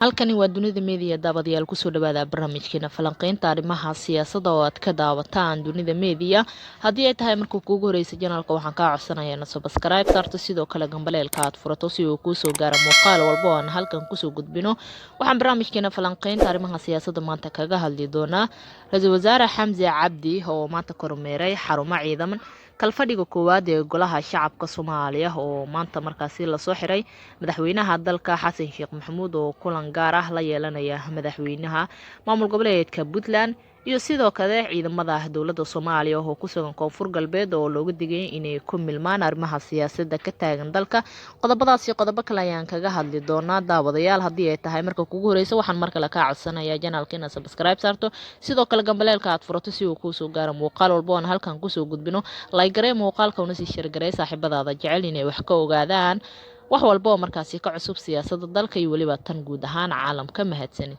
halkani waa dunida media daabadayaal kusoo dhawaada barnaamijkeena falanqeynta arrimaha siyaasadda oo aad ka daawataan dunida media. haddii ay tahay markuu kuugu horeysa janaalka waxaan kaa codsanayaa na subscribe saarto, sidoo kale gambaleelka aad furato si uu kuusoo gaaro muuqaal walba oo aan halkan kusoo gudbino. waxaan barnaamijkeena falanqeynta arrimaha siyaasadda maanta kaga hadli doonaa ra-iisul wasaare xamse cabdi oo maanta kormeeray xarumo ciidaman kalfadhiga koowaad ee golaha shacabka Soomaaliya oo maanta markaasi la soo xiray madaxweynaha dalka Xasan Sheekh Maxamuud oo kulan gaar ah la yeelanaya madaxweynaha maamul goboleedka Puntland iyo sidoo kale ciidamada dowladda Soomaaliya oo ku sugan Koonfur Galbeed oo looga digay inay ku milmaan arrimaha siyaasadda ka taagan dalka. qodobadaas iyo qodobo kale ayaan kaga hadli doonaa daawadayaal. haddii ay tahay marka kugu horeysa waxaan markale ka codsanayaa janaalka inaad subscribe saarto, sidoo kale gambaleelka aad furato si uu kuusoo gaaro muuqaal walba oo aan halkan kusoo gudbino. garee muuqaalka una sii shirgarey saaxiibadaada jecel inay wax ka ogaadaan wax walba oo markaasi ka cusub siyaasadda dalka iyo weliba tan guud ahaan caalamka. mahadsanid.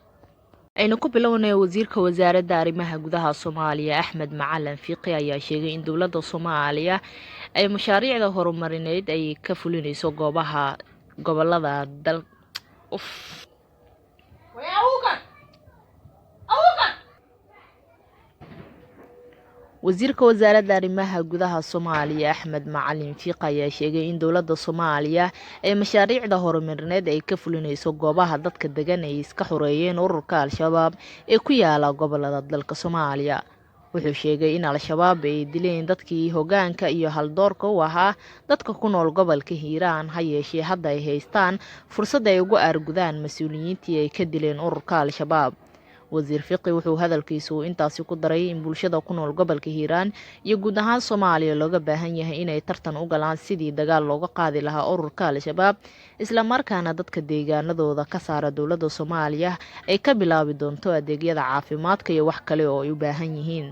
aynu ku bilownay wasiirka wasaaradda arrimaha gudaha Soomaaliya Axmed Macalin Fiqi ayaa sheegay in dowladda Soomaaliya ay mashaariicda horumarineed ay ka fulinayso gobolada dal wasiirka wasaaradda arrimaha gudaha Soomaaliya Axmed Macalin Fiqi ayaa sheegay in dowladda Soomaaliya ay mashaariicda horumarineed ay ka fulinayso goobaha dadka degan ay iska xoreeyeen ururka Al-Shabaab ee ku yaala gobolada dalka Soomaaliya. wuxuu sheegay in Al-Shabaab ay dileen dadkii hoggaanka iyo haldoorka u ahaa dadka ku nool gobolka Hiiraan, ha yeeshee hadda ay haystaan fursad ay ugu aargudaan mas'uuliyiintii ay ka dileen ururka Al-Shabaab. wasiir Fiqi wuxuu hadalkiisu intaasi ku daray in bulshada ku nool gobolka Hiiraan iyo guud ahaan Soomaaliya looga baahan yahay inay tartan u galaan sidii dagaal looga qaadi lahaa ururka Al-Shabaab, isla markaana dadka deegaanadooda ka saara dowladda Soomaaliya ay ka bilaabi doonto adeegyada caafimaadka iyo wax kale oo ay u baahan yihiin.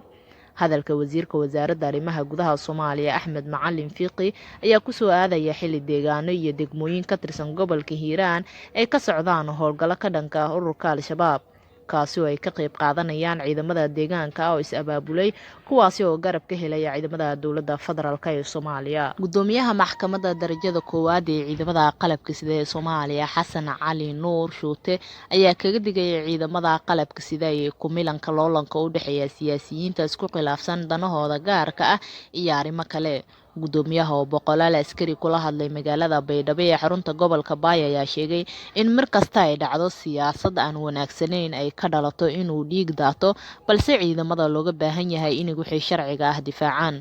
hadalka wasiirka wasaaradda arrimaha gudaha Soomaaliya Axmed Macalin Fiqi ayaa ku soo aadaya xilli deegaano iyo degmooyin ka tirsan gobolka Hiiraan ay ka socdaan howlgallo ka dhanka ah ururka Al-Shabaab, kaasi oo ay ka qayb qaadanayaan ciidamada deegaanka oo is-abaabulay, kuwaasi oo garab ka helaya ciidamada dowladda federaalk ee Soomaaliya. gudoomiyaha maxkamadda darajada koowaad ee ciidamada qalabka sida ee Soomaaliya Xasan Cali Nuur Shuute ayaa kaga digay ciidamada qalabka sida ee ku milanka loolanka u dhexeeya siyaasiyiinta isku khilaafsan danahooda gaarka ah iyo arrimo kale. gudoomiyaha oo boqolaal askari kula hadlay magaalada Baydhabo ee xarunta gobolka Baay ayaa sheegay in mar kasta ay dhacdo siyaasad aan wanaagsanayn ay ka dhalato inuu dhiig daato, balse ciidamada looga baahan yahay inay wixii sharciga ah difaacaan.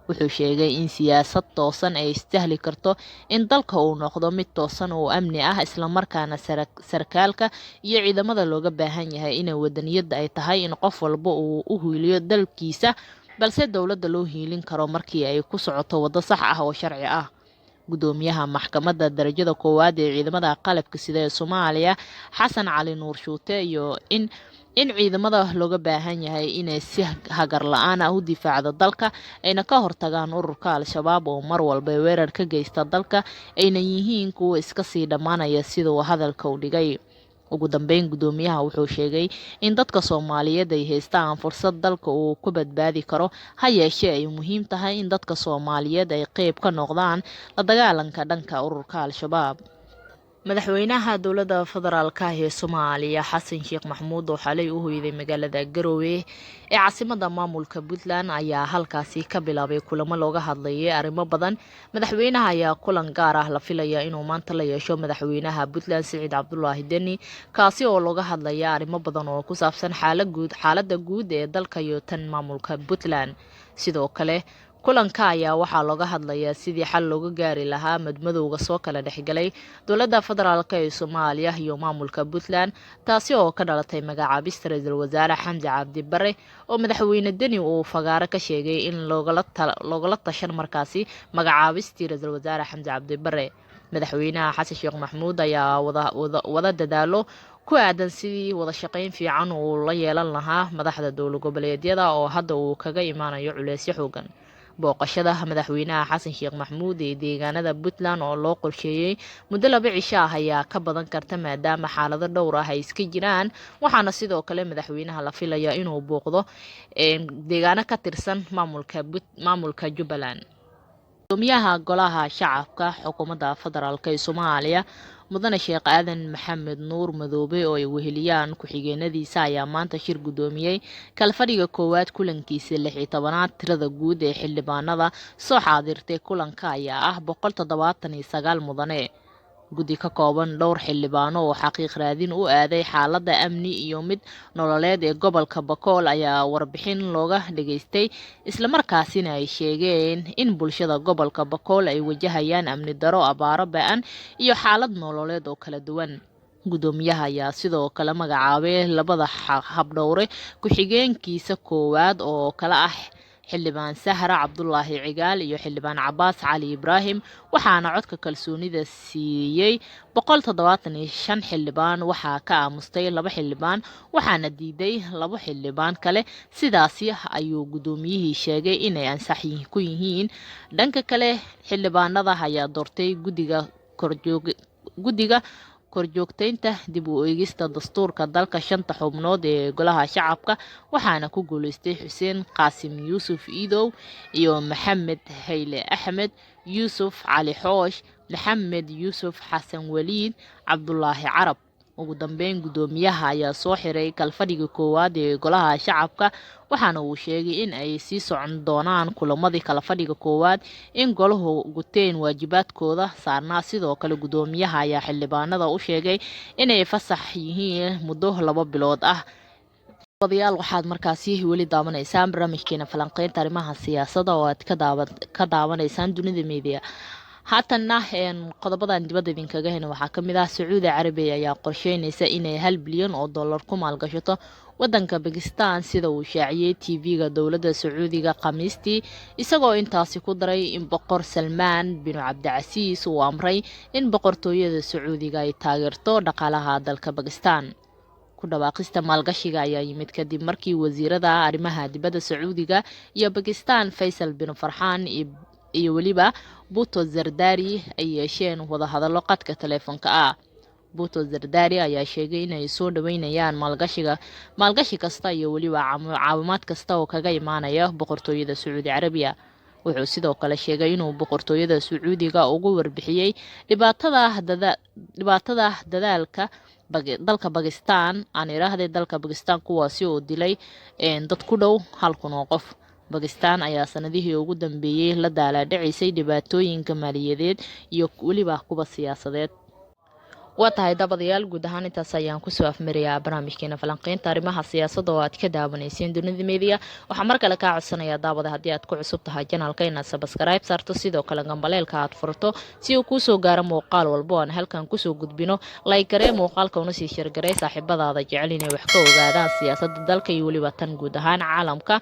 wuxuu sheegay in siyaasad toosan ay istahli karto in dalka uu noqdo mid toosan oo amni ah, isla markaana sarkaalka iyo ciidamada looga baahan yahay inay wadaniyadda ay tahay in qof walba uu u hiiliyo dalkiisa, balse dowladda loo hiilin karo markii ay ku socoto waddo sax ah oo sharci ah. gudoomiyaha maxkamadda darajada koowaad ee ciidamada qalabka sida ee Soomaaliya Xasan Cali Nuur Shuute iyo in ciidamada looga baahan yahay inay si hagar la'aan ah u difaacdo dalka, ayna ka hortagaan ururka Al-Shabaab oo mar walba weerar ka geysta dalka, ayna yihiin kuwa iska sii dhammaanaya sida uu hadalka u dhigay. ugu dambeyn gudoomiyaha wuxuu sheegay in dadka Soomaaliyeed ay haystaan fursad dalka uu ku badbaadi karo, ha yeeshee ay muhiim tahay in dadka Soomaaliyeed ay qayb ka noqdaan la dagaalanka dhanka ururka Al-Shabaab. madaxweynaha dowladda federaalk ee Soomaaliya Xasan Sheekh Maxamuud oo xalay u hoyday magaalada Garowe ee caasimadda maamulka Puntland ayaa halkaasi ka bilaabay kulamo looga hadlayay arrimo badan. madaxweynaha ayaa kulan gaar ah la filaya inuu maanta la yeesho madaxweynaha Puntland Siciid Cabdullaahi Deni, kaasi oo looga hadlaya arrimo badan oo ku saabsan xaaladda guud ee dalka iyo tan maamulka Puntland. sidoo kale kulanka ayaa waxaa looga hadlayaa sidii xal looga gaari lahaa madmadowga soo kala dhexgalay dowladda federaalk ee Soomaaliya iyo maamulka Puntland, taasi oo ka dhalatay magacaabista ra-iisul wasaare Xamse Cabdi Barre oo madaxweyne Deni uu fagaaro ka sheegay in loogala tashan markaasi magacaabistii ra-iisul wasaare Xamse Cabdi Barre. madaxweynaha Xasan Sheekh Maxamuud ayaa wada dadaalo ku aadan sidii wada shaqayn fiican uu la yeelan lahaa madaxda dowlad goboleedyada oo hadda uu kaga imaanayo culeysyo xoogan. booqashada madaxweynaha Xasan Sheekh Maxamuud ee deegaanada Puntland oo loo qorsheeyay muddo 2 cisho ah ayaa ka badan karta maadaama xaalado dhowr ah ay iska jiraan, waxaana sidoo kale madaxweynaha la filayaa inuu booqdo deegaano ka tirsan maamulka Jubbaland. gudoomiyaha golaha shacabka xukuumadda federaalk ee Soomaaliya mudane sheekh aadan maxamed nuur madoobe oo ay weheliyaan ku-xigeenadiisa ayaa maanta shir gudoomiyey kalfadhiga koowaad kulankiisa 16aad tirada guud ee xildhibaanada soo xaadirtay kulanka ayaa ah 179 mudane. guddi ka kooban dhowr xildhibaano oo xaqiiq raadin u aaday xaaladda amni iyo mid nololeed ee gobolka Bakool ayaa warbixin looga dhageystay islamarkaasina ay sheegeen in bulshada gobolka Bakool ay wajahayaan amni daro, abaaro ba'an iyo xaalad nololeed oo kala duwan. gudoomiyaha ayaa sidoo kale magacaabay labada habdhowre ku-xigeenkiisa koowaad oo kala ah xildhibaan Sahra Cabdullaahi Cigaal iyo xildhibaan Cabaas Cali Ibraahim, waxaana codka kalsoonida siiyey 175 xildhibaan, waxaa ka aamustay 2 xildhibaan, waxaana diiday 2 xildhibaan kale. sidaasi ayuu gudoomiyihii sheegay inay ansax ku yihiin. dhanka kale, xildhibaanada ayaa doortay guddiga korjoogteynta dib u eegista dastuurka dalka 5 xubnood ee golaha shacabka, waxaana ku guuleystay Xuseen Qaasim Yuusuf Iidow iyo Maxamed Hayle Axmed, Yuusuf Cali Xoosh, Maxamed Yuusuf Xasan Waliid, Cabdulaahi Carab. ugu dambeyn, gudoomiyaha ayaa soo xiray kalfadhiga koowaad ee golaha shacabka, waxaana uu sheegay in ay sii socon doonaan kulamadii kalfadhiga koowaad in golahu guteen waajibaadkooda saarnaa. sidoo kale, gudoomiyaha ayaa xildhibaanada u sheegay inay fasax yihiin muddo 2 bilood ah. wadayaal, waxaad markaasi weli daawanaysaan barnaamijkeena falanqeynta arrimaha siyaasadda oo aad ka daawanaysaan Dunida Media. haatanna qodobadan dibadda idinkaga hena waxaa ka mid ah Sacuudi Carabiya ayaa qorsheynaysa inay $1 bilyan oo dollar ku maalgashato wadanka Bakistan, sida uu shaaciyey TV-ga dowladda Sacuudiga Khamiistii, isagoo intaasi ku daray in boqor Salmaan bin Cabdicasiis uu amray in boqortooyada Sacuudiga ay taageerto dhaqaalaha dalka Bakistan. ku dhawaaqista maalgashiga ayaa yimid kadib markii wasiirada arrimaha dibadda Sacuudiga iyo Bakistan Faisal bin Farxaan iyo weliba Bhutto Zardari ay yeesheen wadahadallo qadka taleefanka ah. Bhutto Zardari ayaa sheegay inay soo dhaweynayaan maalgashi kasta iyo weliba caawimaad kasta oo kaga imaanaya boqortooyada Sacuudi Carabiya. wuxuu sidoo kale sheegay inuu boqortooyada Sacuudiga ugu warbixiyey dhibaatada dadaalka dalka Bakistan kuwaasi oo dilay dad ku dhow 1,000 oo qof. Bakistan ayaa sanadihii ugu dambeeyay la daalaa-dhacisay dhibaatooyinka maaliyadeed iyo weliba kuwa siyaasadeed. waa tahay dabadayaal, guud ahaan intaas ayaan kusoo afmarayaa barnaamijkeena falanqeynta arrimaha siyaasadda oo aad ka daawanayseen Dunida Media. waxaa mar kale kaa codsanayaa daawada haddii aad ku cusub tahay janaalka inaad subscribe saarto, sidoo kale gambaleelka aad furto si uu kuu soo gaaro muuqaal walbo aan halkan kusoo gudbino. like garee muuqaalka una sii share garee saaxiibadaada jecel inay wax ka ogaadaan siyaasadda dalka iyo weliba tan guud ahaan caalamka.